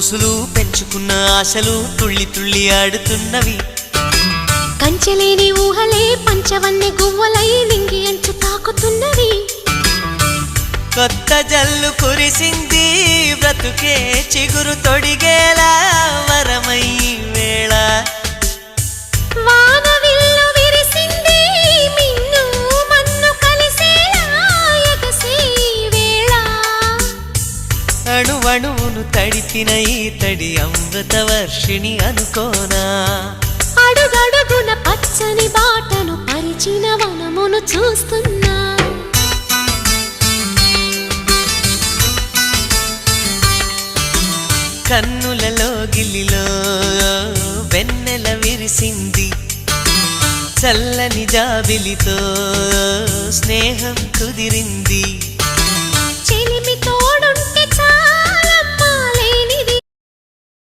ఊసులు పెంచుకున్న ఆశలు తుళ్ళి తుళ్ళి ఆడుతున్నవి. కంచెలేని ఊహలే పంచవన్నె గువ్వలై నింగి అంచు తాకుతున్నవి. కొత్త జల్లు కురిసింది బ్రతుకే చిగురు తొడిగేలా వరమై వేళ. వానవిల్లు విరిసింది మిన్ను మన్ను కలిసేలా ఎగసే వేళ. అణువణువును తడిపిన ఈ తడి అమృత వర్షిణి అనుకోనా. అడుగడుగున పచ్చని బాటను పరిచిన వనమును చూస్తున్నా. కన్నులలో గిల్లిలో వెన్నెల విరిసింది. చల్లని జాబిలితో స్నేహం కుదిరింది.